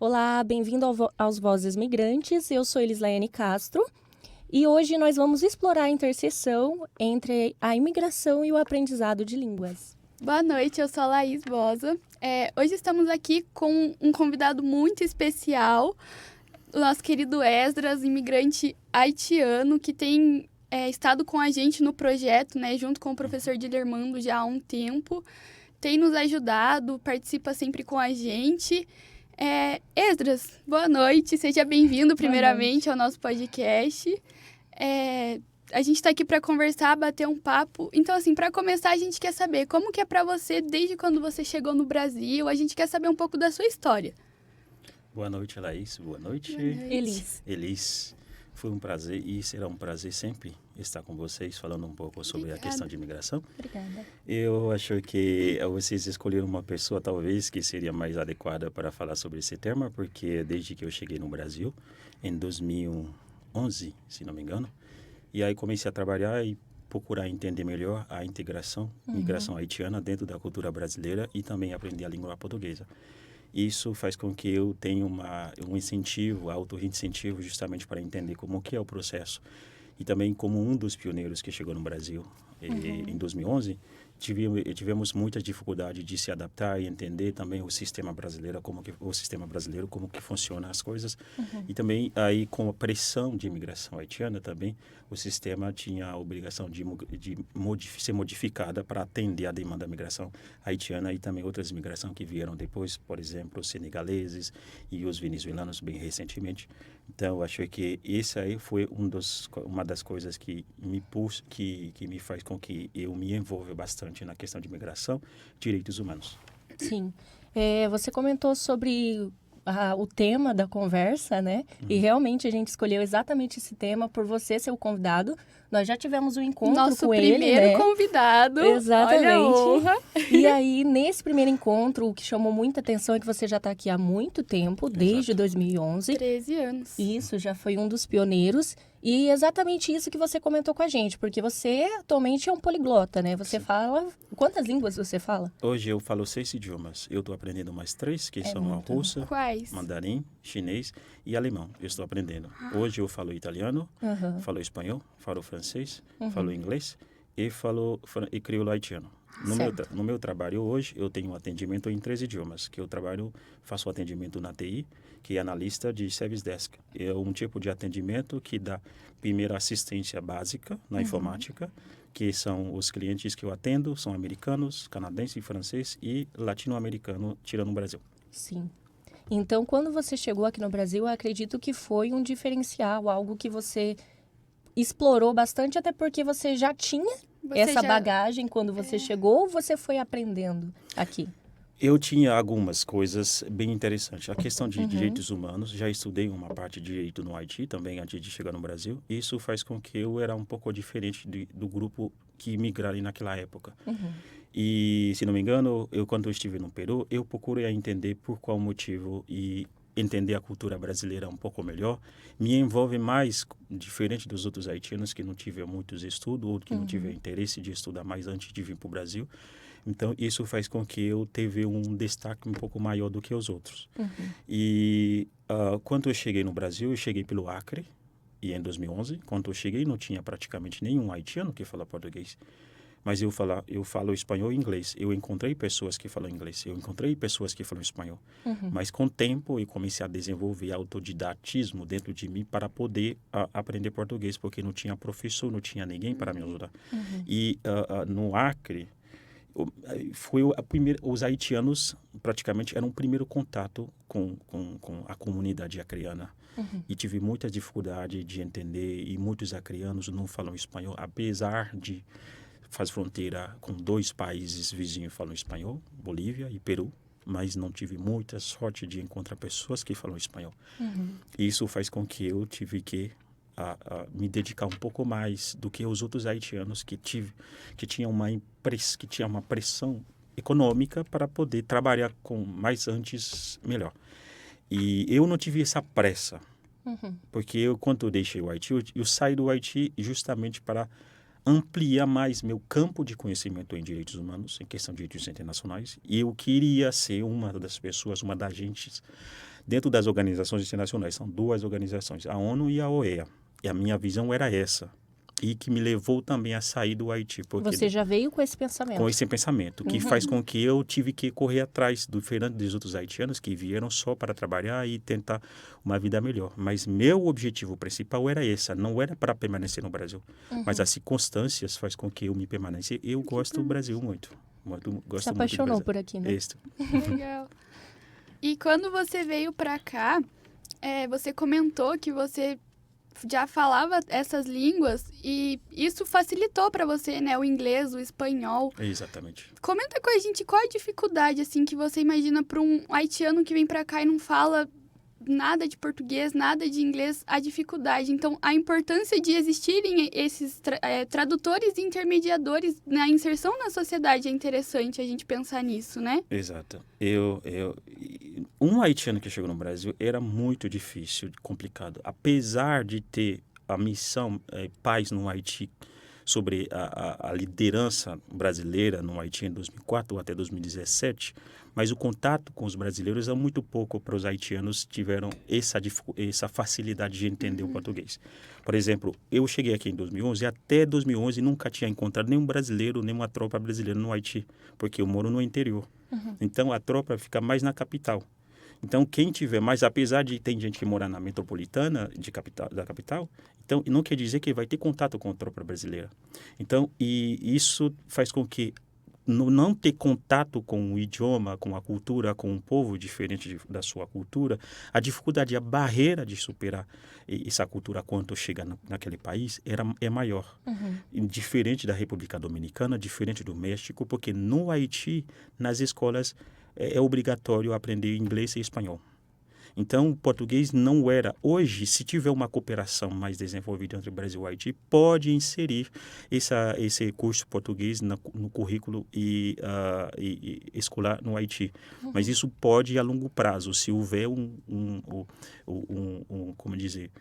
Olá, bem-vindo aos Vozes Migrantes. Eu sou Elislaiane Castro e hoje nós vamos explorar a interseção entre a imigração e o aprendizado de línguas. Boa noite, eu sou a Laís Bosa. Hoje estamos aqui com um convidado muito especial, o nosso querido Esdras, imigrante haitiano, que tem estado com a gente no projeto, né, junto com o professor Dilermando já há um tempo. Tem nos ajudado, participa sempre com a gente. Esdras, boa noite, seja bem-vindo primeiramente ao nosso podcast. A gente está aqui para conversar, bater um papo. Então, assim, para começar, a gente quer saber como que é para você desde quando você chegou no Brasil. A gente quer saber um pouco da sua história. Boa noite, Laís. Boa noite. Elis. Foi um prazer e será um prazer sempre estar com vocês falando um pouco sobre a questão de imigração. Obrigada. Eu acho que vocês escolheram uma pessoa talvez que seria mais adequada para falar sobre esse tema, porque desde que eu cheguei no Brasil, em 2011, se não me engano, e aí comecei a trabalhar e procurar entender melhor a migração haitiana dentro da cultura brasileira e também aprender a língua portuguesa. Isso faz com que eu tenha um incentivo, auto-incentivo, justamente para entender como que é o processo. E também como um dos pioneiros que chegou no Brasil em 2011, tivemos muita dificuldade de se adaptar e entender também o sistema brasileiro, como que funciona as coisas. E também aí com a pressão de imigração haitiana também, o sistema tinha a obrigação de ser modificada para atender a demanda da migração haitiana e também outras imigrações que vieram depois, por exemplo, os senegaleses e os venezuelanos bem recentemente. Então, eu acho que esse aí foi uma das coisas que me puxa, que me faz com que eu me envolva bastante na questão de imigração, direitos humanos. Sim. Você comentou sobre o tema da conversa, né? E realmente a gente escolheu exatamente esse tema por você ser o convidado. Nós já tivemos um encontro Nosso com ele, primeiro né? convidado. Exatamente. Olha a honra. E aí, nesse primeiro encontro, o que chamou muita atenção é que você já está aqui há muito tempo, desde 2011. 13 anos. Isso, já foi um dos pioneiros. E exatamente isso que você comentou com a gente, porque você atualmente é um poliglota, né? Você fala... Quantas línguas você fala? Hoje eu falo 6 idiomas. Eu estou aprendendo mais 3, que são a russa, Quais? mandarim, chinês e alemão. Eu estou aprendendo. Hoje eu falo italiano, falo espanhol, falo francês, falo inglês e falo crioulo haitiano. No meu trabalho hoje, eu tenho atendimento em 3 idiomas, que eu faço atendimento na TI, que é analista de Service Desk. É um tipo de atendimento que dá primeira assistência básica na informática, que são os clientes que eu atendo, são americanos, canadense, francês e latino-americano, tirando o Brasil. Sim. Então, quando você chegou aqui no Brasil, eu acredito que foi um diferencial, algo que você explorou bastante, até porque você já tinha bagagem quando você chegou, ou você foi aprendendo aqui? Eu tinha algumas coisas bem interessantes. A questão de direitos humanos, já estudei uma parte de direito no Haiti também antes de chegar no Brasil. Isso faz com que eu era um pouco diferente do grupo que migraram naquela época. E, se não me engano, quando eu estive no Peru, eu procurei entender por qual motivo e entender a cultura brasileira um pouco melhor. Me envolve mais, diferente dos outros haitianos que não tiveram muitos estudos ou que não tiveram interesse de estudar mais antes de vir para o Brasil. Então, isso faz com que eu teve um destaque um pouco maior do que os outros. E quando eu cheguei no Brasil, eu cheguei pelo Acre, e em 2011. Quando eu cheguei, não tinha praticamente nenhum haitiano que fala português. Mas eu falo espanhol e inglês. Eu encontrei pessoas que falam inglês, eu encontrei pessoas que falam espanhol. Mas com o tempo eu comecei a desenvolver autodidatismo dentro de mim para poder aprender português, porque não tinha professor, não tinha ninguém para me ajudar. E no Acre, os haitianos praticamente eram o primeiro contato com a comunidade acreana. E tive muita dificuldade de entender, e muitos acreanos não falam espanhol, apesar de faz fronteira com 2 países vizinhos que falam espanhol, Bolívia e Peru, mas não tive muita sorte de encontrar pessoas que falam espanhol. E isso faz com que eu tive que me dedicar um pouco mais do que os outros haitianos que tinham uma pressão econômica para poder trabalhar com mais antes melhor. E eu não tive essa pressa, porque quando eu deixei o Haiti, eu saí do Haiti justamente para ampliar mais meu campo de conhecimento em direitos humanos, em questão de direitos internacionais, e eu queria ser uma das pessoas, uma das agentes dentro das organizações internacionais. São duas organizações, a ONU e a OEA. E a minha visão era essa. E que me levou também a sair do Haiti. Porque Você já veio com esse pensamento? Com esse pensamento, que faz com que eu tive que correr atrás diferente dos outros haitianos que vieram só para trabalhar e tentar uma vida melhor. Mas meu objetivo principal era esse, não era para permanecer no Brasil. Mas as circunstâncias faz com que eu me permaneça. Eu gosto do Brasil muito. Gosto Se apaixonou muito do Brasil. por aqui, né? Isso. Legal. E quando você veio para cá, você comentou que você já falava essas línguas e isso facilitou para você, né? O inglês, o espanhol. Exatamente. Comenta com a gente qual a dificuldade, assim, que você imagina para um haitiano que vem para cá e não fala nada de português, nada de inglês, a dificuldade. Então, a importância de existirem esses tradutores e intermediadores na inserção na sociedade é interessante a gente pensar nisso, né? Exato. Um haitiano que chegou no Brasil era muito difícil, complicado. Apesar de ter a missão Paz no Haiti sobre a liderança brasileira no Haiti em 2004 até 2017, mas o contato com os brasileiros é muito pouco para os haitianos tiveram essa facilidade de entender o português. Por exemplo, eu cheguei aqui em 2011 e até 2011 nunca tinha encontrado nenhum brasileiro, nenhuma tropa brasileira no Haiti, porque eu moro no interior. Então a tropa fica mais na capital. Então, quem tiver, mas apesar de ter gente que mora na metropolitana da capital, então não quer dizer que vai ter contato com a tropa brasileira. Então, e isso faz com que não ter contato com o idioma, com a cultura, com um povo diferente da sua cultura, a dificuldade, a barreira de superar essa cultura quando chega naquele país é maior. Diferente da República Dominicana, diferente do México, porque no Haiti, nas escolas, é obrigatório aprender inglês e espanhol. Então, o português não era. Hoje, se tiver uma cooperação mais desenvolvida entre Brasil e Haiti, pode inserir esse curso português no currículo escolar no Haiti. Mas isso pode a longo prazo, se houver como dizer,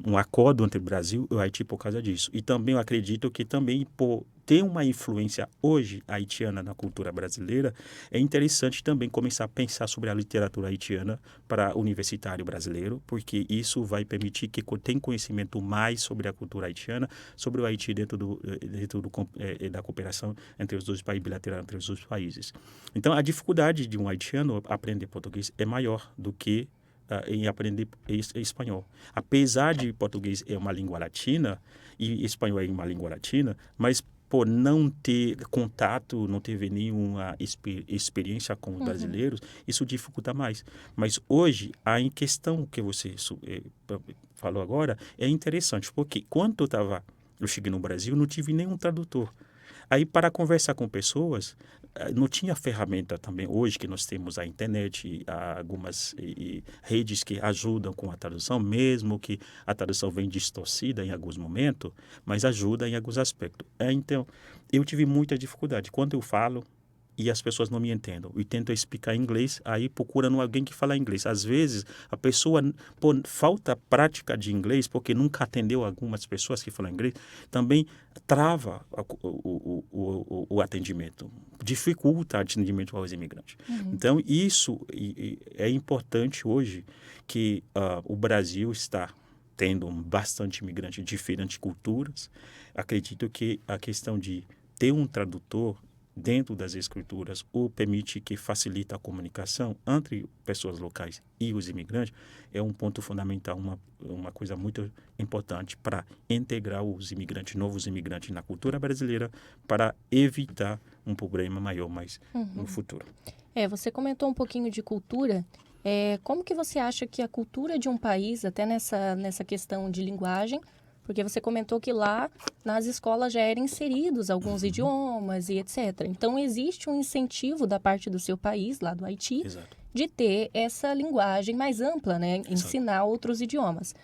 um acordo entre o Brasil e o Haiti por causa disso. E também eu acredito que também por ter uma influência hoje haitiana na cultura brasileira, é interessante também começar a pensar sobre a literatura haitiana para universitário brasileiro, porque isso vai permitir que tenha conhecimento mais sobre a cultura haitiana, sobre o Haiti dentro da cooperação entre os dois países, bilateral entre os dois países. Então, a dificuldade de um haitiano aprender português é maior do que em aprender espanhol. Apesar de português é uma língua latina e espanhol é uma língua latina, mas por não ter contato, não ter nenhuma experiência com os brasileiros, isso dificulta mais. Mas hoje, a questão que você falou agora é interessante, porque quando eu cheguei no Brasil, não tive nenhum tradutor. Aí, para conversar com pessoas, não tinha ferramenta também. Hoje que nós temos a internet, algumas redes que ajudam com a tradução, mesmo que a tradução vem distorcida em alguns momentos, mas ajuda em alguns aspectos. Então, eu tive muita dificuldade. Quando eu falo e as pessoas não me entendem, e tento explicar em inglês, aí procurando alguém que fala inglês. Às vezes, a pessoa, por falta prática de inglês, porque nunca atendeu algumas pessoas que falam inglês, também trava o atendimento, dificulta o atendimento aos imigrantes. Então, isso é importante hoje que o Brasil está tendo bastante imigrante de diferentes culturas. Acredito que a questão de ter um tradutor dentro das escrituras ou permite que facilita a comunicação entre pessoas locais e os imigrantes é um ponto fundamental, uma coisa muito importante para integrar os imigrantes, novos imigrantes na cultura brasileira para evitar um problema maior mais no futuro. Você comentou um pouquinho de cultura. Como que você acha que a cultura de um país, até nessa questão de linguagem, porque você comentou que lá nas escolas já eram inseridos alguns idiomas e etc. Então, existe um incentivo da parte do seu país, lá do Haiti, Exato. de ter essa linguagem mais ampla, né? Ensinar outros idiomas.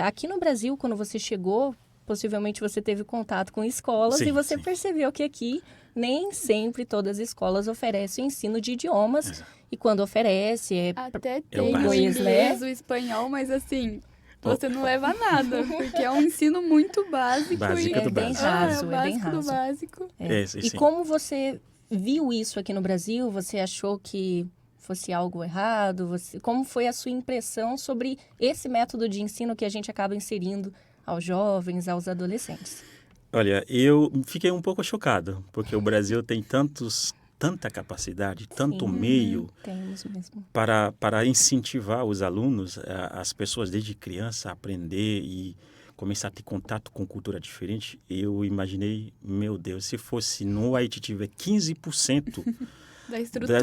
Aqui no Brasil, quando você chegou, possivelmente você teve contato com escolas e você percebeu que aqui nem sempre todas as escolas oferecem o ensino de idiomas. Exato. E quando oferece, até É o tem o básico. inglês, o espanhol, mas assim, você não leva nada, porque é um ensino muito básico. Básico e do básico. É o É bem básico do raso. básico. Sim, E sim. como você viu isso aqui no Brasil? Você achou que fosse algo errado? Como foi a sua impressão sobre esse método de ensino que a gente acaba inserindo aos jovens, aos adolescentes? Olha, eu fiquei um pouco chocado, porque o Brasil tem tanta capacidade, tanto meio Temos mesmo. para incentivar os alunos, as pessoas desde criança a aprender e começar a ter contato com cultura diferente. Eu imaginei, meu Deus, se fosse no Haiti tiver 15%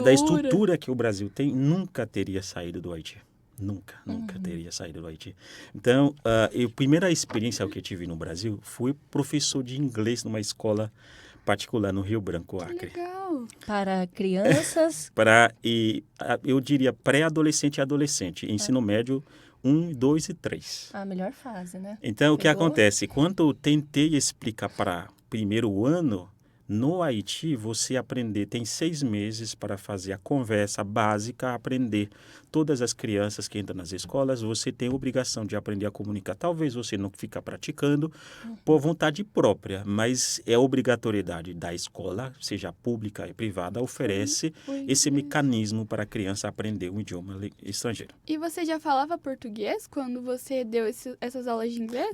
da estrutura que o Brasil tem, nunca teria saído do Haiti. Nunca teria saído do Haiti. Então, a primeira experiência que eu tive no Brasil foi professor de inglês numa escola particular no Rio Branco, Acre. Que legal! Para crianças... Eu diria pré-adolescente e adolescente, ensino médio 1, 2 e 3. A melhor fase, né? Então, o que Pegou? acontece? Quando eu tentei explicar para primeiro ano, no Haiti, você tem 6 meses para fazer a conversa básica, aprender. Todas as crianças que entram nas escolas, você tem a obrigação de aprender a comunicar. Talvez você não fique praticando por vontade própria, mas é obrigatoriedade da escola, seja pública e privada, oferece esse mecanismo para a criança aprender um idioma estrangeiro. E você já falava português quando você deu essas aulas de inglês?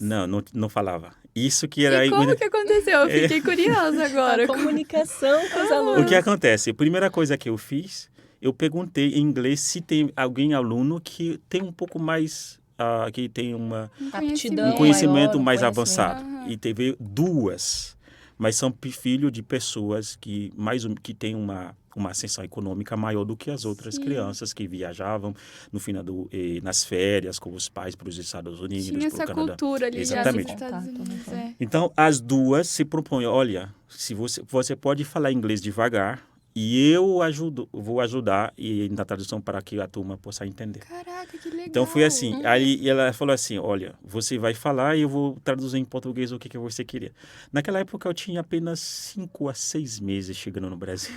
Não falava. Isso que era... E como que aconteceu? Eu fiquei curiosa agora. A comunicação com os alunos. O que acontece? A primeira coisa que eu fiz, eu perguntei em inglês se tem alguém aluno que tem um pouco mais, que tem um conhecimento mais avançado. Uhum. E teve 2, mas são filhos de pessoas que têm uma ascensão econômica maior do que as outras crianças que viajavam no final nas férias com os pais para os Estados Unidos, Tinha para o essa Canadá. cultura ali Exatamente. já nos Estados Unidos. Então, as 2 se propõem, olha, se você pode falar inglês devagar e eu vou ajudar na tradução para que a turma possa entender. Caraca, que legal. Então, foi assim. Aí ela falou assim, olha, você vai falar e eu vou traduzir em português o que você queria. Naquela época, eu tinha apenas 5 a 6 meses chegando no Brasil.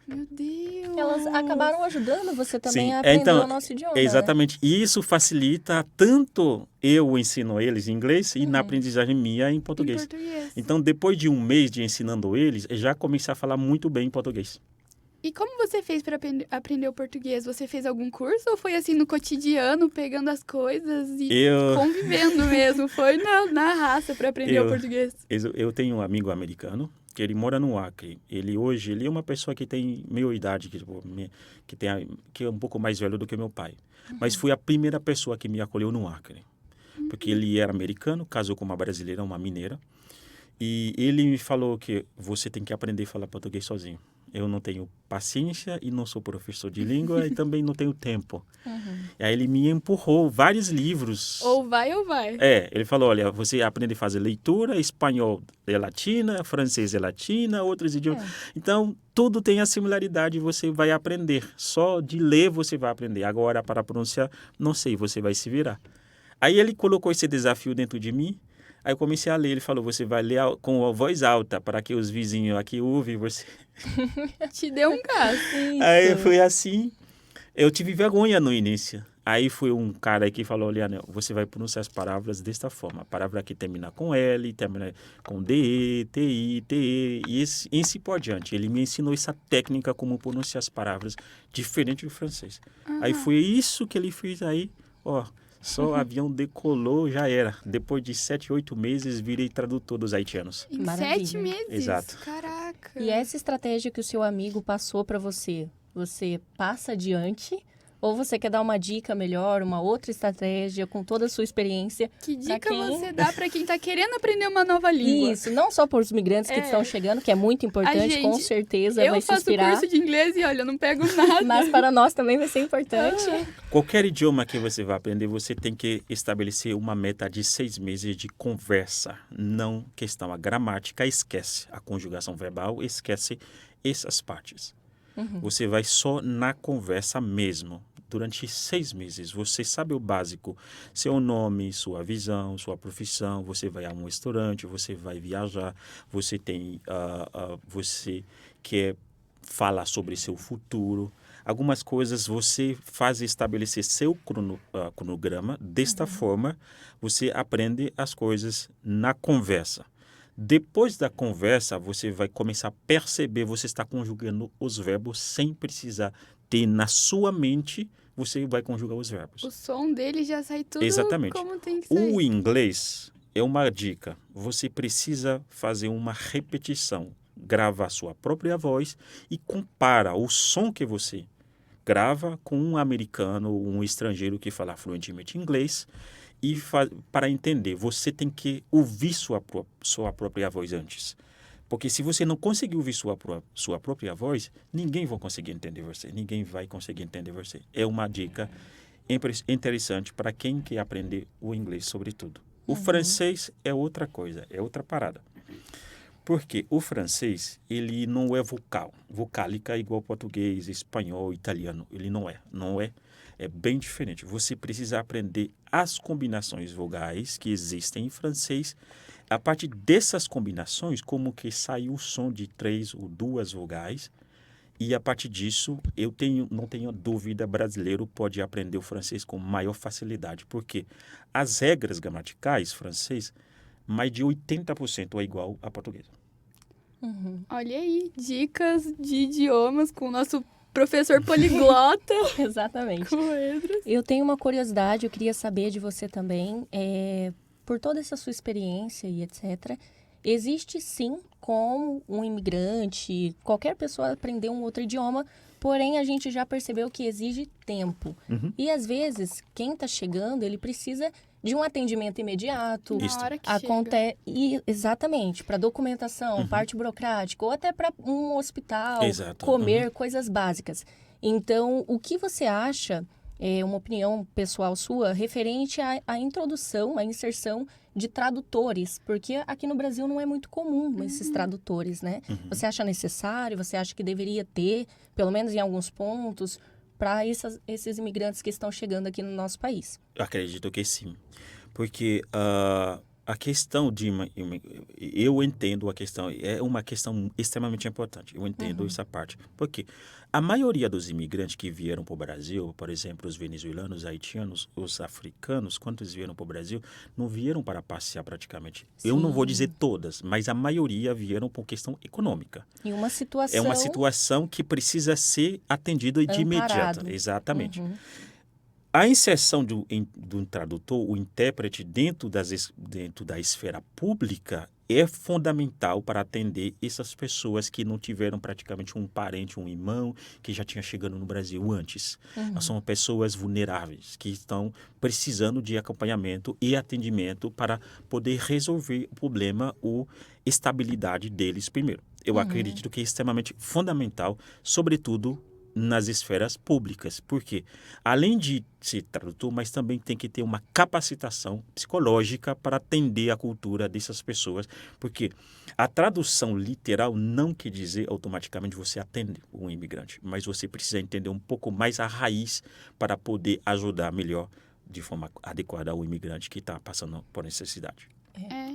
Meu Deus! Elas acabaram ajudando você também Sim, a aprender então, o nosso idioma, exatamente. E isso facilita tanto eu ensino eles em inglês e na aprendizagem minha em português. Em português. Então, depois de um mês de ensinando eles, eu já comecei a falar muito bem em português. E como você fez para aprender o português? Você fez algum curso ou foi assim no cotidiano, pegando as coisas e convivendo mesmo? Foi na raça para aprender o português? Eu tenho um amigo americano que ele mora no Acre. Hoje ele é uma pessoa que tem meia idade, que é um pouco mais velho do que meu pai. Mas foi a primeira pessoa que me acolheu no Acre. Porque ele era americano, casou com uma brasileira, uma mineira. E ele me falou que você tem que aprender a falar português sozinho. Eu não tenho paciência e não sou professor de língua e também não tenho tempo. E aí ele me empurrou vários livros. Ou vai ou vai. Ele falou, olha, você aprende a fazer leitura, espanhol é latina, francês é latina, outros idiomas. Então, tudo tem a similaridade, você vai aprender. Só de ler você vai aprender. Agora, para pronunciar, não sei, você vai se virar. Aí ele colocou esse desafio dentro de mim. Aí eu comecei a ler, ele falou, você vai ler com a voz alta para que os vizinhos aqui ouvem você. Te deu um gás. Aí foi assim, eu tive vergonha no início. Aí foi um cara que falou, olha, você vai pronunciar as palavras desta forma. A palavra que termina com L, termina com D, T, I, T, E, e assim por diante. Ele me ensinou essa técnica como pronunciar as palavras diferente do francês. Aí foi isso que ele fez aí, só o avião decolou, já era. Depois de 7, 8 meses, virei tradutor dos haitianos. Em Maravilha. 7 meses? Exato. Caraca. E essa estratégia que o seu amigo passou para você passa adiante? Ou você quer dar uma dica melhor, uma outra estratégia com toda a sua experiência? Que dica você dá para quem está querendo aprender uma nova língua? Isso, não só para os migrantes que estão chegando, que é muito importante, com certeza vai se inspirar. Eu faço curso de inglês e olha, eu não pego nada. Mas para nós também vai ser importante. Qualquer idioma que você vai aprender, você tem que estabelecer uma meta de 6 meses de conversa. Não questão. A gramática, esquece. A conjugação verbal, esquece essas partes. Você vai só na conversa mesmo. Durante 6 meses, você sabe o básico, seu nome, sua visão, sua profissão, você vai a um restaurante, você vai viajar, você você quer falar sobre seu futuro. Algumas coisas você faz estabelecer seu cronograma, desta forma você aprende as coisas na conversa. Depois da conversa, você vai começar a perceber, você está conjugando os verbos sem precisar ter na sua mente, você vai conjugar os verbos. O som dele já sai tudo Exatamente. como tem que sair. O inglês é uma dica. Você precisa fazer uma repetição, gravar sua própria voz e compara o som que você grava com um americano ou um estrangeiro que fala fluentemente inglês e para entender, você tem que ouvir sua própria voz antes. Porque se você não conseguir ouvir sua própria voz, ninguém vai conseguir entender você. Ninguém vai conseguir entender você. É uma dica interessante para quem quer aprender o inglês, sobretudo. O francês é outra coisa, é outra parada. Porque o francês, ele não é vocálica igual português, espanhol, italiano. Ele não é. É bem diferente. Você precisa aprender as combinações vogais que existem em francês. A partir dessas combinações, como que sai o som de 3 ou 2 vogais. E a partir disso, não tenho dúvida, brasileiro pode aprender o francês com maior facilidade. Porque as regras gramaticais francês, mais de 80% é igual a português. Olha aí, dicas de idiomas com o nosso professor poliglota. Exatamente. Com o Esdras. Eu tenho uma curiosidade, eu queria saber de você também, por toda essa sua experiência e etc., existe sim como um imigrante, qualquer pessoa aprender um outro idioma, porém a gente já percebeu que exige tempo. E às vezes, quem está chegando, ele precisa de um atendimento imediato. Na hora que chega. Exatamente, para documentação, parte burocrática, ou até para um hospital, Exato. comer, coisas básicas. Então, o que você acha, uma opinião pessoal sua, referente à introdução, à inserção de tradutores? Porque aqui no Brasil não é muito comum esses tradutores, né? Você acha necessário? Você acha que deveria ter, pelo menos em alguns pontos, para esses imigrantes que estão chegando aqui no nosso país? Eu acredito que sim. Porque a questão de... Eu entendo a questão, é uma questão extremamente importante. Eu entendo essa parte. Porque a maioria dos imigrantes que vieram para o Brasil, por exemplo, os venezuelanos, haitianos, os africanos, quando eles vieram para o Brasil, não vieram para passear praticamente. Sim. Eu não vou dizer todas, mas a maioria vieram por questão econômica. E uma situação... É uma situação que precisa ser atendida de imediato. Exatamente. A inserção do tradutor, o intérprete dentro da esfera pública é fundamental para atender essas pessoas que não tiveram praticamente um parente, um irmão que já tinha chegado no Brasil antes. São pessoas vulneráveis que estão precisando de acompanhamento e atendimento para poder resolver o problema ou estabilidade deles primeiro. Eu acredito que é extremamente fundamental, sobretudo nas esferas públicas, porque além de ser tradutor, mas também tem que ter uma capacitação psicológica para atender a cultura dessas pessoas, porque a tradução literal não quer dizer automaticamente você atende um imigrante, mas você precisa entender um pouco mais a raiz para poder ajudar melhor, de forma adequada, o imigrante que está passando por necessidade.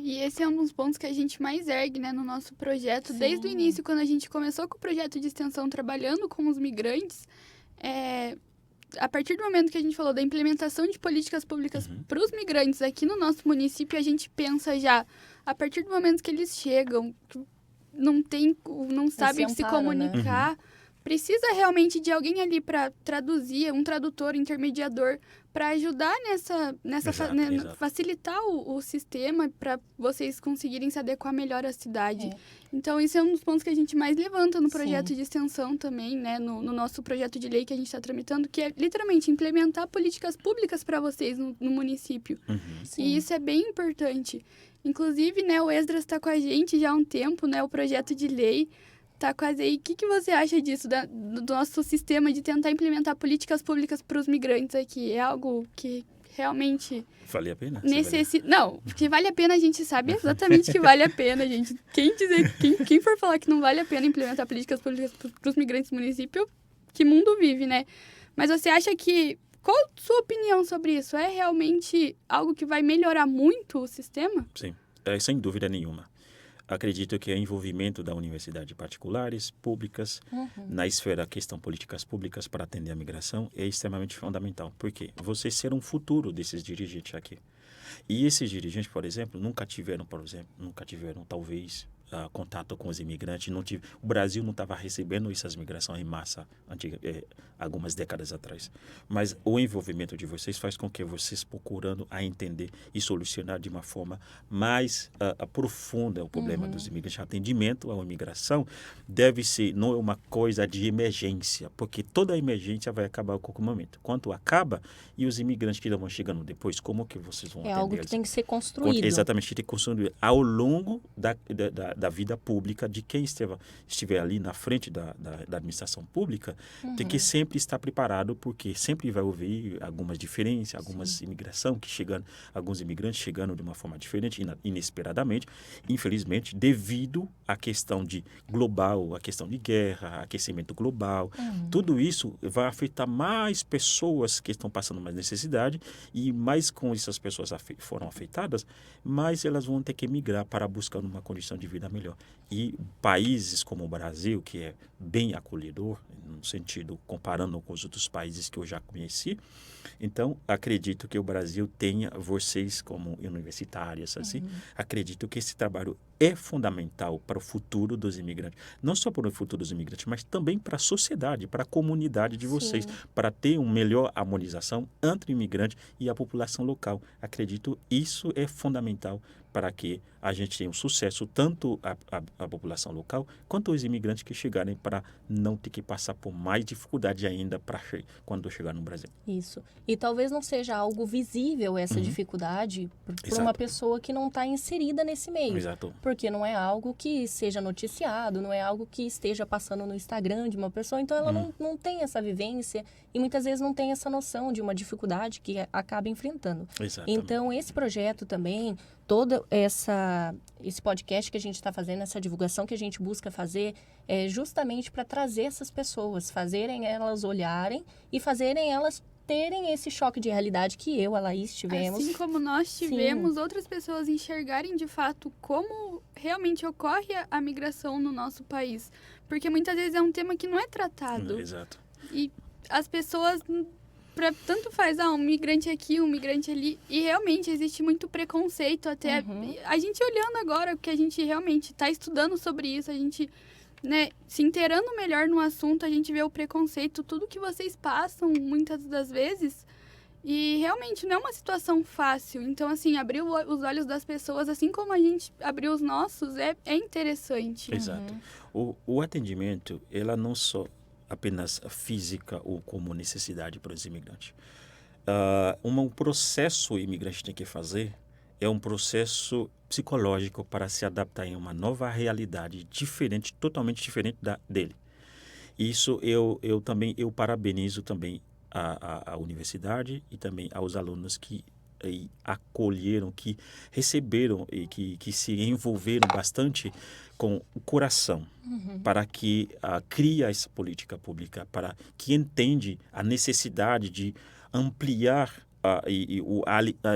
E esse é um dos pontos que a gente mais ergue, né, no nosso projeto. Sim. Desde o início, quando a gente começou com o projeto de extensão trabalhando com os migrantes, a partir do momento que a gente falou da implementação de políticas públicas para os migrantes aqui no nosso município, a gente pensa já, a partir do momento que eles chegam, não sabem se comunicar, precisa realmente de alguém ali para traduzir, um tradutor, intermediador, para ajudar Exato. facilitar o sistema para vocês conseguirem se adequar melhor à cidade. Então, isso é um dos pontos que a gente mais levanta no projeto de extensão também, né? No nosso projeto de lei que a gente está tramitando, que é literalmente implementar políticas públicas para vocês no município. E isso é bem importante. Inclusive, né, o Esdras está com a gente já há um tempo, né? O projeto de lei tá quase aí. O que você acha disso, do nosso sistema de tentar implementar políticas públicas para os migrantes aqui? É algo que realmente... Vale a pena? Não, que vale a pena a gente sabe exatamente que vale a pena, gente. Quem for falar que não vale a pena implementar políticas públicas para os migrantes do município, que mundo vive, né? Mas você acha que... Qual a sua opinião sobre isso? É realmente algo que vai melhorar muito o sistema? Sim, sem dúvida nenhuma. Acredito que o envolvimento da universidade particulares, públicas, na esfera questão políticas públicas para atender a migração é extremamente fundamental. Porque você ser um futuro desses dirigentes aqui. E esses dirigentes, por exemplo, nunca tiveram, talvez, contato com os imigrantes. O Brasil não estava recebendo essas migrações em massa algumas décadas atrás. Mas o envolvimento de vocês faz com que vocês procurando a entender e solucionar de uma forma mais profunda o problema dos imigrantes. O atendimento à imigração deve ser, não é uma coisa de emergência, porque toda emergência vai acabar em qualquer momento. Quando acaba, e os imigrantes que vão chegando depois, como que vocês vão atender? É algo que tem que ser construído. Exatamente, tem que construir ao longo da vida pública de quem estiver ali na frente da administração pública, tem que sempre estar preparado, porque sempre vai ouvir algumas diferenças, algumas imigração que chegando, alguns imigrantes chegando de uma forma diferente, inesperadamente, infelizmente, devido à questão de global, a questão de guerra, aquecimento global, tudo isso vai afetar mais pessoas que estão passando mais necessidade, e mais com essas pessoas foram afetadas, mais elas vão ter que migrar para buscar uma condição de vida melhor. E países como o Brasil, que é bem acolhedor, no sentido, comparando com os outros países que eu já conheci, então, acredito que o Brasil tenha vocês como universitárias, assim, acredito que esse trabalho é fundamental para o futuro dos imigrantes. Não só para o futuro dos imigrantes, mas também para a sociedade, para a comunidade de vocês, para ter uma melhor harmonização entre o imigrante e a população local. Acredito isso é fundamental para que a gente tenha um sucesso, tanto a população local, quanto os imigrantes que chegarem, para não ter que passar por mais dificuldade ainda quando chegar no Brasil. Isso. E talvez não seja algo visível essa dificuldade para uma pessoa que não está inserida nesse meio. Exato. Porque não é algo que seja noticiado, não é algo que esteja passando no Instagram de uma pessoa, então ela não tem essa vivência e muitas vezes não tem essa noção de uma dificuldade que acaba enfrentando. Exatamente. Então, esse projeto também, todo esse podcast que a gente está fazendo, essa divulgação que a gente busca fazer, é justamente para trazer essas pessoas, fazerem elas olharem e fazerem elas terem esse choque de realidade que eu, a Laís, tivemos. Assim como nós tivemos, outras pessoas enxergarem de fato como realmente ocorre a migração no nosso país. Porque muitas vezes é um tema que não é tratado. Exato. E as pessoas, tanto faz, um migrante aqui, um migrante ali. E realmente existe muito preconceito até. A gente olhando agora, porque a gente realmente está estudando sobre isso, a gente, né, se inteirando melhor no assunto, a gente vê o preconceito, tudo que vocês passam muitas das vezes. E realmente não é uma situação fácil. Então, assim, abrir os olhos das pessoas, assim como a gente abriu os nossos, é interessante. Exato. O atendimento, ela não só apenas física ou como necessidade para os imigrantes. Um processo o imigrante tem que fazer é um processo psicológico para se adaptar em uma nova realidade diferente, totalmente diferente dele. Isso eu parabenizo também a universidade e também aos alunos que acolheram, que receberam e que se envolveram bastante com o coração para que crie essa política pública, para que entende a necessidade de ampliar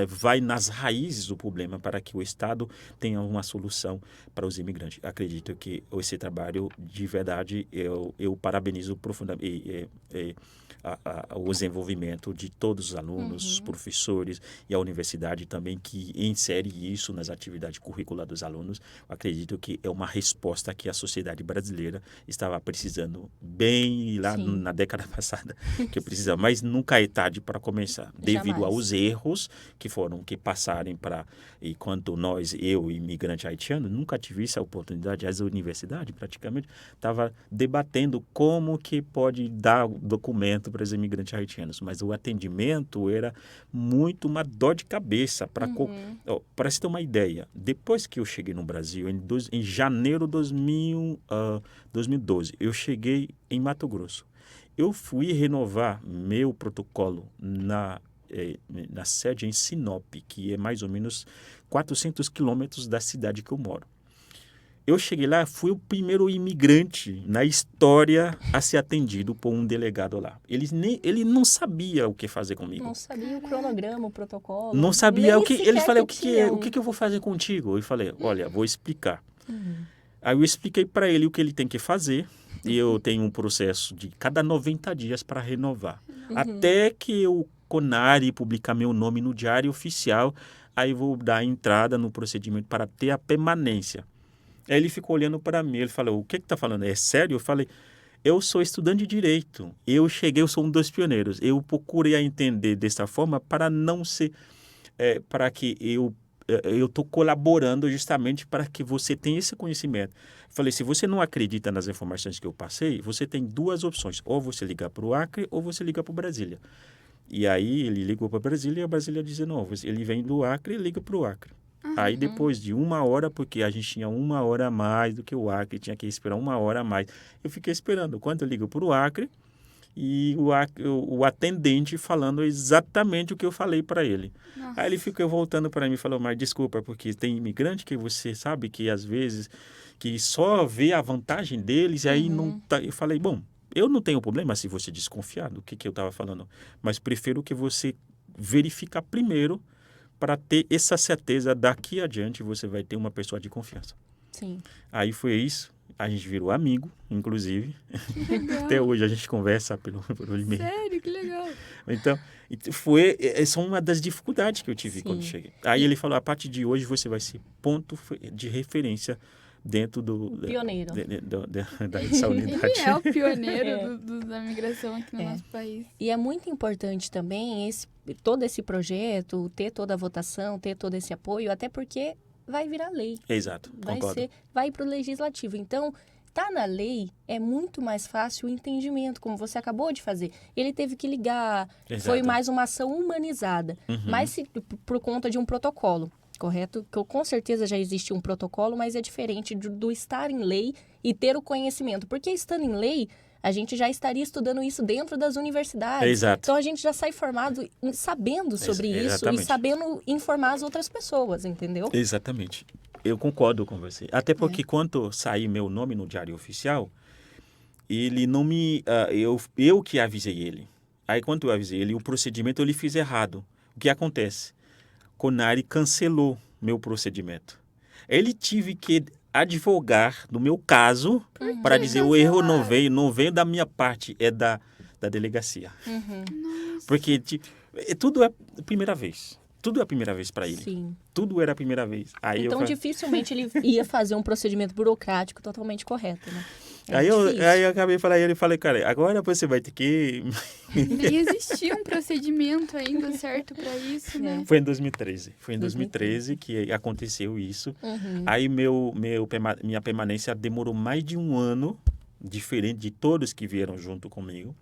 vai nas raízes do problema para que o Estado tenha uma solução para os imigrantes. Acredito que esse trabalho, de verdade, eu parabenizo profundamente o desenvolvimento de todos os alunos, os professores e a universidade também, que insere isso nas atividades curriculares dos alunos. Acredito que é uma resposta que a sociedade brasileira estava precisando bem lá na década passada, que precisava, mas nunca é tarde para começar, devido aos erros que passarem enquanto eu, imigrante haitiano, nunca tive essa oportunidade. As universidades praticamente estava debatendo como que pode dar documento para os imigrantes haitianos, mas o atendimento era muito uma dor de cabeça. Para se ter uma ideia, depois que eu cheguei no Brasil, em janeiro de 2012, eu cheguei em Mato Grosso. Eu fui renovar meu protocolo na sede em Sinop, que é mais ou menos 400 quilômetros da cidade que eu moro. Eu cheguei lá, fui o primeiro imigrante na história a ser atendido por um delegado lá. Ele não sabia o que fazer comigo. Não sabia o cronograma, o protocolo. Não sabia o que. Ele falou, o que eu vou fazer contigo? Eu falei, olha, vou explicar. Aí eu expliquei para ele o que ele tem que fazer. E eu tenho um processo de cada 90 dias para renovar. Até que o CONARE publicar meu nome no Diário Oficial, aí vou dar entrada no procedimento para ter a permanência. Aí ele ficou olhando para mim, ele falou, o que tá falando? É sério? Eu falei, eu sou estudante de Direito, eu sou um dos pioneiros, eu procurei a entender dessa forma para não ser, para que eu estou colaborando justamente para que você tenha esse conhecimento. Falei, se você não acredita nas informações que eu passei, você tem duas opções, ou você liga para o Acre ou você liga para Brasília. E aí ele ligou para Brasília e a Brasília dizia, não, ele vem do Acre e liga para o Acre. Aí depois de 1 hora, porque a gente tinha 1 hora a mais do que o Acre, tinha que esperar 1 hora a mais. Eu fiquei esperando. Quando eu ligo para o Acre, e o atendente falando exatamente o que eu falei para ele. Nossa. Aí ele ficou voltando para mim e falou, mas desculpa, porque tem imigrante que você sabe que às vezes que só vê a vantagem deles e aí não tá. Eu falei, bom, eu não tenho problema se você desconfiar do que eu estava falando, mas prefiro que você verifique primeiro para ter essa certeza daqui adiante você vai ter uma pessoa de confiança. Sim. Aí foi isso. A gente virou amigo, inclusive. Que legal. Até hoje a gente conversa pelo e-mail. Sério, que legal. Então, essa é uma das dificuldades que eu tive quando cheguei. Aí ele falou, a partir de hoje você vai ser ponto de referência dentro do... Pioneiro. Dessa unidade. Ele é o pioneiro da migração aqui no nosso país. E é muito importante também todo esse projeto, ter toda a votação, ter todo esse apoio, até porque vai virar lei. Exato, concordo. Vai para o legislativo. Então, tá na lei, é muito mais fácil o entendimento, como você acabou de fazer. Ele teve que ligar, foi mais uma ação humanizada, mas por conta de um protocolo, correto? Que com certeza já existe um protocolo, mas é diferente do estar em lei e ter o conhecimento. Porque estando em lei, a gente já estaria estudando isso dentro das universidades. Exato. Então, a gente já sai formado sabendo sobre isso e sabendo informar as outras pessoas, entendeu? Exatamente. Eu concordo com você. Até porque quando sair meu nome no Diário Oficial, ele não me... eu que avisei ele. Aí, quando eu avisei ele, o procedimento ele fiz errado. O que acontece? Conari cancelou meu procedimento. Ele tive que advogar no meu caso para dizer o erro não veio da minha parte, é da delegacia. Porque tudo é a primeira vez. Tudo é a primeira vez para ele. Sim. Tudo era a primeira vez. Aí então, dificilmente ele ia fazer um procedimento burocrático totalmente correto, né? Aí eu acabei falando, ele falei, cara, agora você vai ter que... Nem existia um procedimento ainda certo para isso, né? Foi em 2013. Foi em 2013 que aconteceu isso. Aí minha permanência demorou mais de 1 ano, diferente de todos que vieram junto comigo,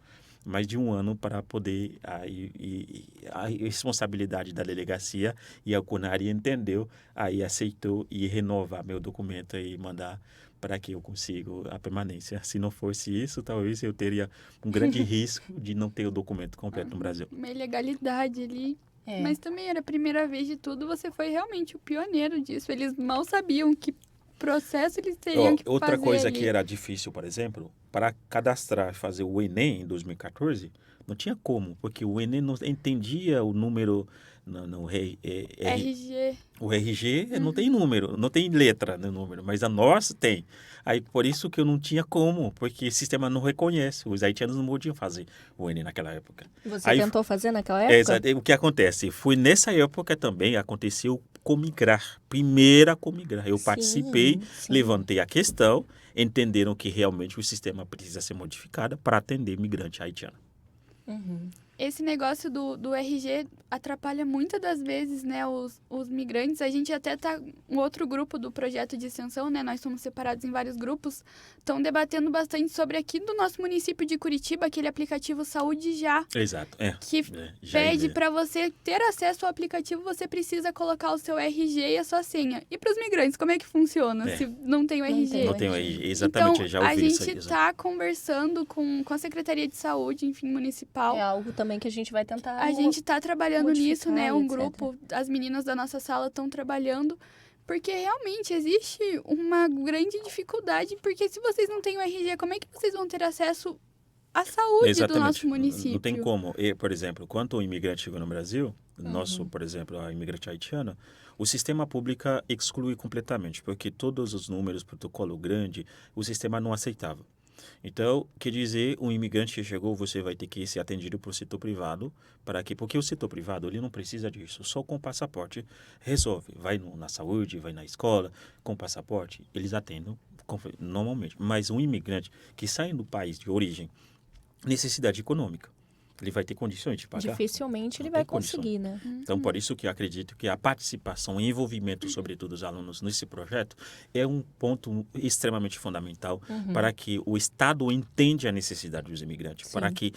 mais de 1 ano para poder a responsabilidade da delegacia, e a Conari entendeu, aí aceitou e renovar meu documento e mandar para que eu consiga a permanência. Se não fosse isso, talvez eu teria um grande risco de não ter o documento completo no Brasil. Uma ilegalidade ali. Mas também era a primeira vez de tudo, você foi realmente o pioneiro disso. Eles mal sabiam que processo eles teriam que fazer. Outra coisa ali. Que era difícil, por exemplo, para cadastrar, fazer o Enem em 2014, não tinha como, porque o Enem não entendia o número no RG. O RG não tem número, não tem letra no número, mas a nossa tem. Aí por isso que eu não tinha como, porque o sistema não reconhece. Os haitianos não podiam fazer o Enem naquela época. Você tentou fazer naquela época? O que acontece? Foi nessa época também aconteceu Comigrar, primeira Comigrar. Eu participei, levantei a questão, entenderam que realmente o sistema precisa ser modificado para atender imigrante haitiano. Esse negócio do RG atrapalha muitas das vezes, né, os migrantes. A gente até tá, um outro grupo do projeto de extensão, né, nós somos separados em vários grupos, estão debatendo bastante sobre aqui do nosso município de Curitiba, aquele aplicativo Saúde Já. Exato, que pede para você ter acesso ao aplicativo, você precisa colocar o seu RG e a sua senha. E para os migrantes, como é que funciona se não tem o RG? Não tem o RG, exatamente, então, já ouvi isso. A gente está conversando com a Secretaria de Saúde, enfim, municipal. É algo também que a gente vai tentar A gente está trabalhando nisso, né? Um etc. grupo, as meninas da nossa sala estão trabalhando, porque realmente existe uma grande dificuldade, porque se vocês não têm o RG, como é que vocês vão ter acesso à saúde do nosso município? Não tem como. Por exemplo, quando o imigrante chegou no Brasil, por exemplo, a imigrante haitiana, o sistema público exclui completamente, porque todos os números, protocolo grande, o sistema não aceitava. Então, quer dizer, um imigrante que chegou, você vai ter que ser atendido por setor privado. Para quê? Porque o setor privado, ele não precisa disso. Só com passaporte resolve. Vai na saúde, vai na escola, com passaporte, eles atendem normalmente. Mas um imigrante que sai do país de origem, necessidade econômica, ele vai ter condições de pagar? Dificilmente ele Não vai tem condição. conseguir, né? Então, por isso que eu acredito que a participação e envolvimento, sobretudo dos alunos, nesse projeto é um ponto extremamente fundamental para que o Estado entenda a necessidade dos imigrantes, Sim. para que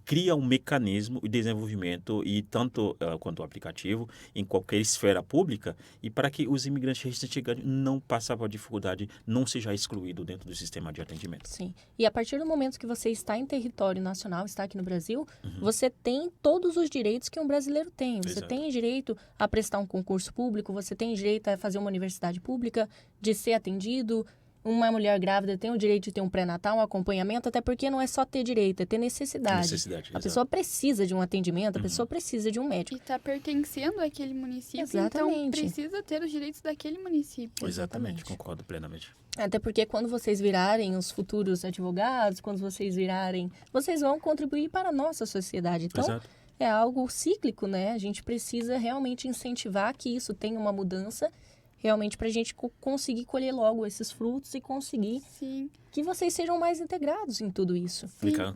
cria um mecanismo de desenvolvimento, e tanto quanto o aplicativo, em qualquer esfera pública, e para que os imigrantes recém-chegados não passem por dificuldade, não seja excluído dentro do sistema de atendimento. Sim. E a partir do momento que você está em território nacional, está aqui no Brasil, você tem todos os direitos que um brasileiro tem. Você Exato. tem direito a prestar um concurso público, você tem direito a fazer uma universidade pública, de ser atendido. Uma mulher grávida tem o direito de ter um pré-natal, um acompanhamento, até porque não é só ter direito, é ter necessidade. A exato. pessoa precisa de um atendimento, a pessoa precisa de um médico. E está pertencendo àquele município, Exatamente. então precisa ter os direitos daquele município. Exatamente, concordo plenamente. Até porque quando vocês virarem os futuros advogados, quando vocês virarem, vocês vão contribuir para a nossa sociedade. Então, Exato. é algo cíclico, né? A gente precisa realmente incentivar que isso tenha uma mudança, realmente para a gente conseguir colher logo esses frutos e conseguir Sim. que vocês sejam mais integrados em tudo isso.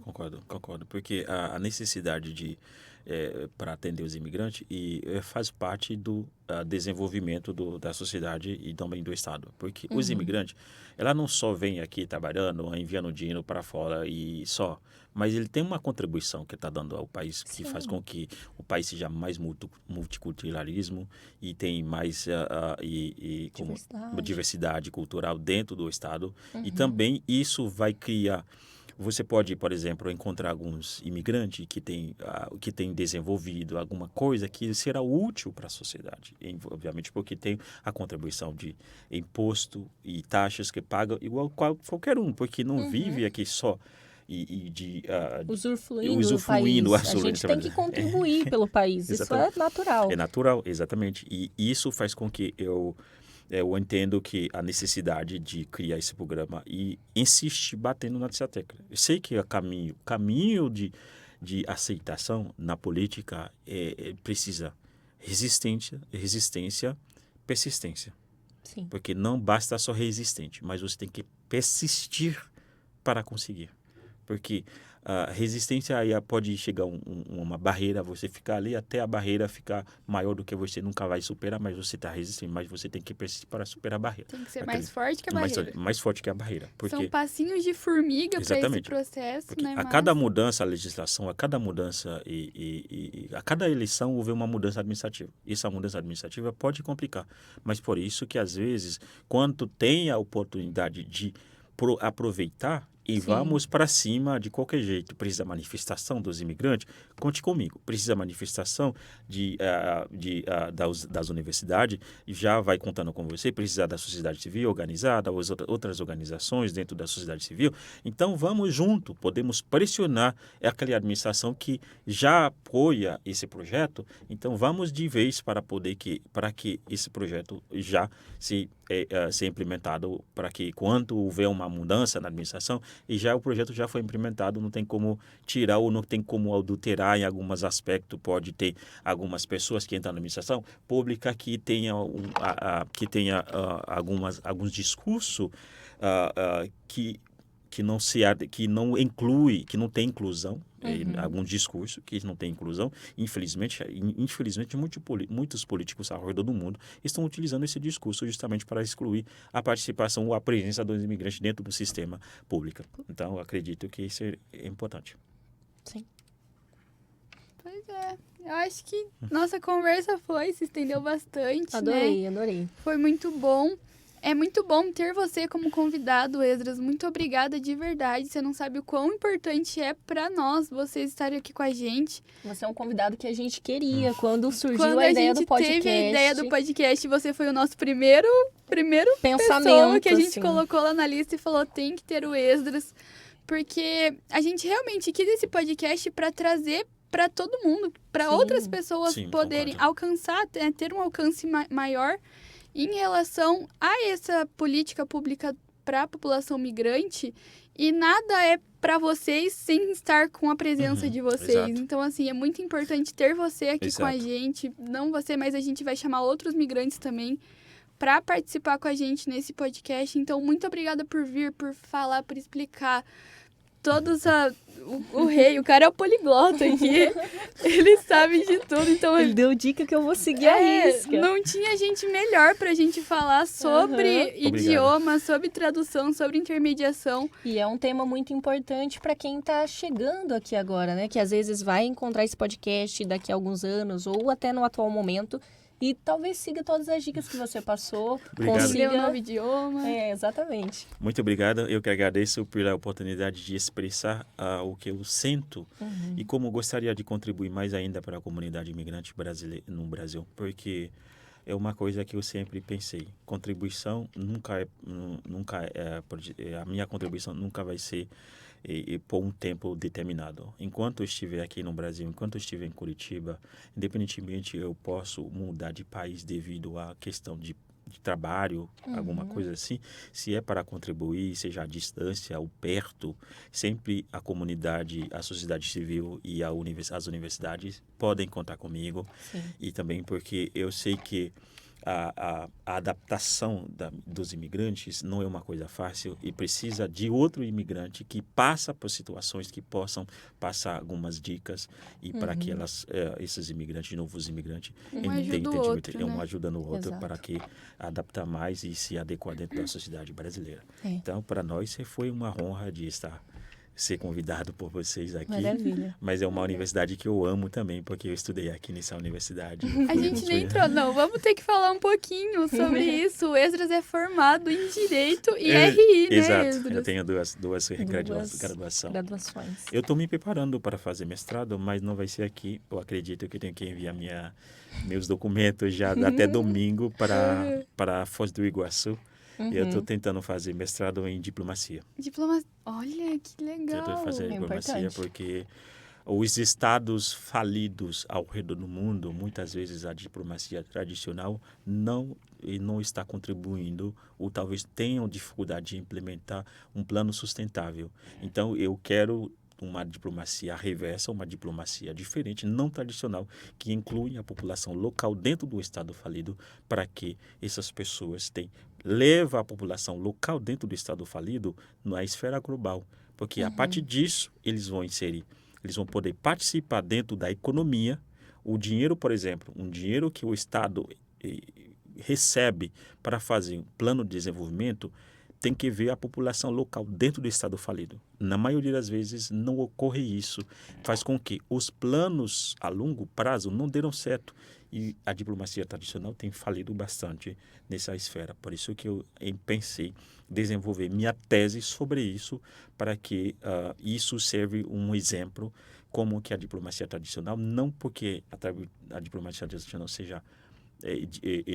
Concordo, porque a necessidade para atender os imigrantes faz parte do desenvolvimento da sociedade e também do Estado, porque os imigrantes, ela não só vem aqui trabalhando, enviando dinheiro para fora e só, mas ele tem uma contribuição que está dando ao país, que faz com que o país seja mais multiculturalismo e tem mais diversidade cultural dentro do Estado, e também isso vai criar. Você pode, por exemplo, encontrar alguns imigrantes que têm desenvolvido alguma coisa que será útil para a sociedade. Obviamente, porque tem a contribuição de imposto e taxas que pagam igual qualquer um, porque não vive aqui só usufruindo do país. A gente tem que contribuir pelo país. Isso é natural. É natural, exatamente. E isso faz com que eu entendo que a necessidade de criar esse programa e insistir batendo nessa tecla. Eu sei que o caminho de aceitação na política precisa resistência, persistência. Sim. Porque não basta só resistente, mas você tem que persistir para conseguir. Porque a resistência aí pode chegar uma barreira, você ficar ali até a barreira ficar maior do que você nunca vai superar, mas você está resistindo, mas você tem que persistir para superar a barreira. Tem que ser mais forte que a barreira. Mais forte que a barreira. Porque, são passinhos de formiga para esse processo, né? A cada mudança, a legislação, a cada mudança a cada eleição houve uma mudança administrativa. Essa mudança administrativa pode complicar, mas por isso que às vezes, quando tem a oportunidade de aproveitar, e vamos para cima de qualquer jeito. Precisa manifestação dos imigrantes? Conte comigo. Precisa manifestação das universidades? Já vai contando com você. Precisa da sociedade civil organizada, outras organizações dentro da sociedade civil. Então, vamos junto. Podemos pressionar aquela administração que já apoia esse projeto. Então, vamos de vez para que esse projeto já se implementado, para que quando houver uma mudança na administração, o projeto já foi implementado, não tem como tirar ou não tem como adulterar em alguns aspectos. Pode ter algumas pessoas que entram na administração pública que tenha alguns discursos que não tem inclusão, algum discurso que não tem inclusão. Infelizmente muitos políticos ao redor do mundo estão utilizando esse discurso justamente para excluir a participação ou a presença dos imigrantes dentro do sistema público. Então, eu acredito que isso é importante. Sim. Pois é. Eu acho que nossa conversa se estendeu bastante, Adorei. Foi muito bom. É muito bom ter você como convidado, Esdras. Muito obrigada de verdade. Você não sabe o quão importante é para nós vocês estarem aqui com a gente. Você é um convidado que a gente queria quando surgiu a ideia do podcast. Quando a gente teve a ideia do podcast, você foi o nosso primeiro pensamento pessoa que a gente assim. colocou lá na lista e falou, tem que ter o Esdras. Porque a gente realmente quis esse podcast para trazer para todo mundo, para outras pessoas poderem alcançar, ter um alcance maior em relação a essa política pública para a população migrante E nada é para vocês sem estar com a presença de vocês. Exato. Então, assim, é muito importante ter você aqui com a Exato. gente. Não você, mas a gente vai chamar outros migrantes também para participar com a gente nesse podcast. Então, muito obrigada por vir, por falar, por explicar. Todos o rei, o cara é o poliglota aqui. Ele sabe de tudo. Então, Ele deu dica que eu vou seguir a risca. não tinha gente melhor pra gente falar sobre idioma, sobre tradução, sobre intermediação. E é um tema muito importante para quem está chegando aqui agora, né? Que às vezes vai encontrar esse podcast daqui a alguns anos ou até no atual momento e talvez siga todas as dicas que você passou. Obrigado. Aprender um novo idioma. Exatamente. Muito obrigado. Eu que agradeço pela oportunidade de expressar o que eu sinto e como gostaria de contribuir mais ainda para a comunidade imigrante brasileira no Brasil, porque é uma coisa que eu sempre pensei. Contribuição a minha contribuição nunca vai ser por um tempo determinado. Enquanto eu estiver aqui no Brasil, enquanto eu estiver em Curitiba, independentemente eu posso mudar de país devido à questão de trabalho, alguma coisa assim, se é para contribuir, seja à distância ou perto, sempre a comunidade, a sociedade civil e as universidades podem contar comigo. Sim. E também porque eu sei que a adaptação dos imigrantes não é uma coisa fácil e precisa de outro imigrante que passa por situações que possam passar algumas dicas e para que esses imigrantes, novos imigrantes, Ajuda o outro, um ajuda no outro Exato. para que adaptar mais e se adequar dentro da sociedade brasileira. É. Então, para nós, foi uma honra de ser convidado por vocês aqui. Maravilha. Mas é uma universidade que eu amo também, porque eu estudei aqui nessa universidade. A gente nem entrou, não. Vamos ter que falar um pouquinho sobre isso. O Esdras é formado em Direito e RI, né, Exato. Esdras? Eu tenho duas graduações. Graduações. Eu estou me preparando para fazer mestrado, mas não vai ser aqui. Eu acredito que eu tenho que enviar meus documentos já até domingo para Foz do Iguaçu. E eu estou tentando fazer mestrado em diplomacia. Olha, que Eu legal. estou fazendo diplomacia importante. porque os estados falidos ao redor do mundo, muitas vezes a diplomacia tradicional não está contribuindo ou talvez tenham dificuldade de implementar um plano sustentável. Então, eu quero uma diplomacia reversa, uma diplomacia diferente, não tradicional, que inclui a população local dentro do estado falido para que essas pessoas leva a população local dentro do estado falido na esfera global, porque a partir disso eles vão poder participar dentro da economia. O dinheiro, por exemplo, um dinheiro que o estado recebe para fazer um plano de desenvolvimento tem que ver a população local dentro do estado falido. Na maioria das vezes não ocorre isso, faz com que os planos a longo prazo não deram certo e a diplomacia tradicional tem falido bastante nessa esfera. Por isso que eu pensei desenvolver minha tese sobre isso para que isso serve um exemplo como que a diplomacia tradicional, não porque a diplomacia tradicional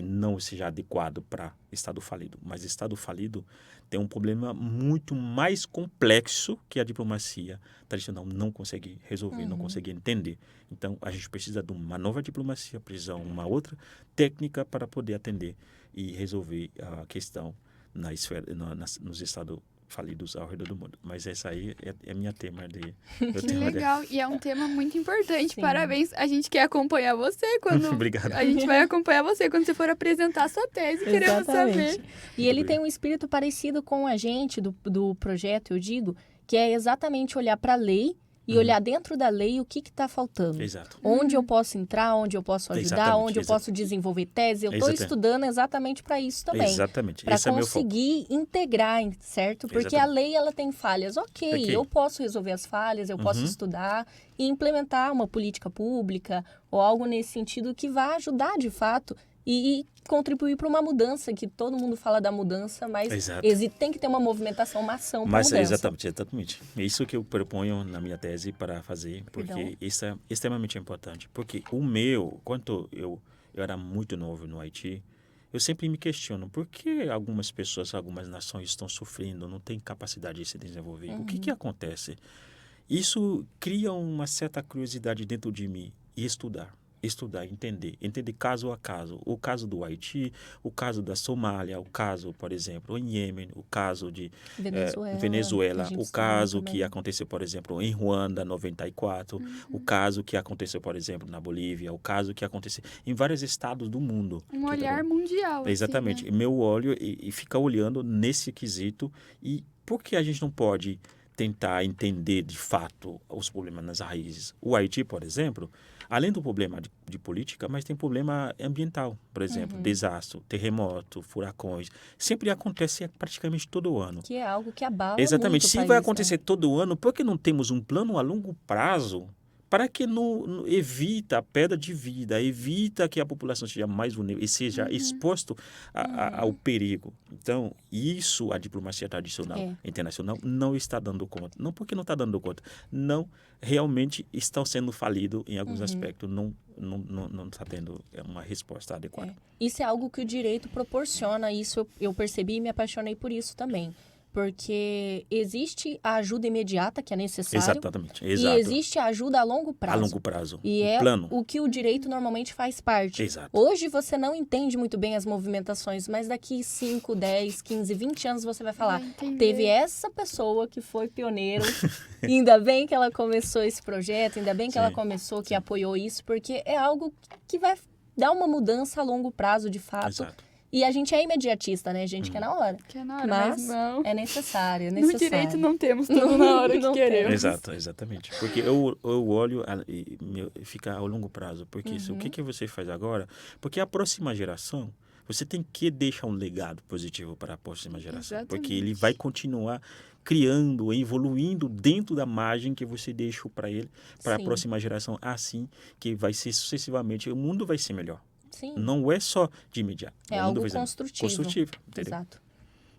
não seja adequado para estado falido, mas estado falido tem um problema muito mais complexo que a diplomacia tradicional não consegue resolver, não consegue entender. Então, a gente precisa de uma nova diplomacia, precisa de uma outra técnica para poder atender e resolver a questão nos estados falidos ao redor do mundo. Mas essa aí é minha tema Que legal. E é um tema muito importante. Sim. Parabéns. A gente quer acompanhar você quando... Obrigado. A gente vai acompanhar você quando você for apresentar a sua tese. Queremos Exatamente. saber. E ele tem um espírito parecido com a gente do projeto, eu digo, que é exatamente olhar para a lei e olhar dentro da lei o que está faltando. Exato. Onde eu posso entrar, onde eu posso ajudar, Exatamente, onde eu posso desenvolver tese. Eu estou Exatamente. estudando exatamente para isso também. Exatamente. Para Esse é meu foco. conseguir integrar, certo? Porque Exatamente. a lei ela tem falhas. Ok, eu posso resolver as falhas, eu posso estudar e implementar uma política pública ou algo nesse sentido que vai ajudar de fato e contribuir para uma mudança, que todo mundo fala da mudança, mas Exato. tem que ter uma movimentação, uma ação para Mas mudança. exatamente. É isso que eu proponho na minha tese para fazer, porque Perdão. isso é extremamente importante. Porque quando eu era muito novo no Haiti, eu sempre me questiono por que algumas pessoas, algumas nações estão sofrendo, não têm capacidade de se desenvolver. O que acontece? Isso cria uma certa curiosidade dentro de mim e estudar. estudar, entender caso a caso. O caso do Haiti, o caso da Somália, o caso, por exemplo, em Iêmen, o caso de Venezuela, o caso que aconteceu, por exemplo, em Ruanda, 94, o caso que aconteceu, por exemplo, na Bolívia, o caso que aconteceu em vários estados do mundo. Um olhar mundial. Exatamente. Assim, né? Meu olho e fica olhando nesse quesito. E por que a gente não pode tentar entender de fato os problemas nas raízes? O Haiti, por exemplo, além do problema de política, mas tem problema ambiental, por exemplo, desastre, terremoto, furacões. Sempre acontece praticamente todo ano. Que é algo que abala Exatamente. muito o Se país, vai acontecer né? todo ano, por que não temos um plano a longo prazo para que não evita a perda de vida, evita que a população seja mais vulnerável e seja exposto ao perigo? Então, isso a diplomacia tradicional internacional não está dando conta. Não porque não está dando conta, não realmente estão sendo falidos em alguns aspectos, não está tendo uma resposta adequada. Isso é algo que o direito proporciona, isso eu percebi e me apaixonei por isso também. Porque existe a ajuda imediata que é necessária. Exatamente. Exato. E existe a ajuda a longo prazo. A longo prazo. E o é plano. o que o direito normalmente faz parte. Exato. Hoje você não entende muito bem as movimentações, mas daqui 5, 10, 15, 20 anos você vai falar, teve essa pessoa que foi pioneiro, ainda bem que ela começou esse projeto, ainda bem que ela começou, que apoiou isso, porque é algo que vai dar uma mudança a longo prazo, de fato. Exato. E a gente é imediatista, né? A gente quer na hora. Quer na hora, mas não. é necessário, No direito não temos tudo na hora que queremos. Exatamente. Porque eu olho e fica ao longo prazo. Porque o que você faz agora? Porque a próxima geração, você tem que deixar um legado positivo para a próxima geração. Exatamente. Porque ele vai continuar criando, evoluindo dentro da margem que você deixou para ele, para a próxima geração. Assim que vai ser sucessivamente, o mundo vai ser melhor. Sim. Não é só de imediato. É algo construtivo. Construtivo, entendeu? Exato.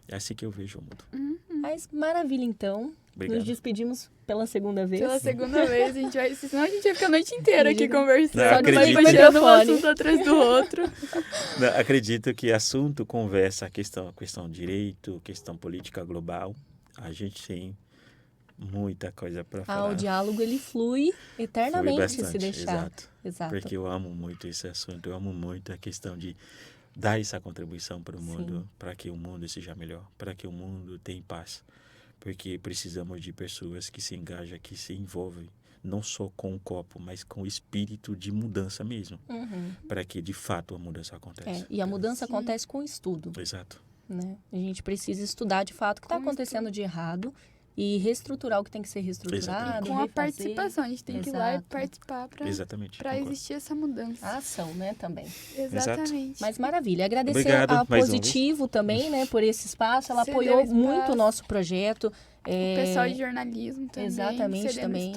É assim que eu vejo o mundo. Mas maravilha, então. Obrigado. Nos despedimos pela segunda vez. Pela segunda vez, a gente vai... Senão a gente vai ficar a noite inteira aqui conversando. Não, acredito. Puxando um assunto atrás do outro. Não, acredito que assunto, conversa, questão direito, questão política global, a gente tem muita coisa para falar. O diálogo, ele flui eternamente, bastante, se deixar. Exato. Porque eu amo muito esse assunto, eu amo muito a questão de dar essa contribuição para o mundo, para que o mundo seja melhor, para que o mundo tenha paz. Porque precisamos de pessoas que se engajam, que se envolvem, não só com o copo, mas com o espírito de mudança mesmo, para que de fato a mudança aconteça. E a mudança acontece com o estudo. Exato. Né? A gente precisa estudar de fato o que está acontecendo de errado e reestruturar o que tem que ser reestruturado. Com a participação, a gente tem que ir lá e participar para existir essa mudança. A ação, né, também. Exatamente. Mas maravilha. Agradecer Obrigado, a Positivo também, né, por esse espaço. Ela apoiou muito o nosso projeto. O pessoal de jornalismo também. Exatamente, também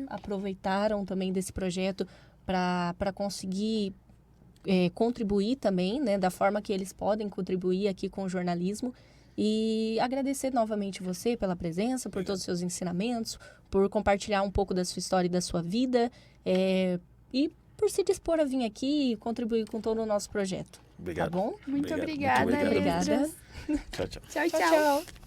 aproveitaram também desse projeto para conseguir contribuir também, né, da forma que eles podem contribuir aqui com o jornalismo. E agradecer novamente você pela presença, por todos os seus ensinamentos, por compartilhar um pouco da sua história e da sua vida, e por se dispor a vir aqui e contribuir com todo o nosso projeto. Obrigado. Tá bom? Muito obrigada. Obrigada. Tchau, tchau. Tchau, tchau.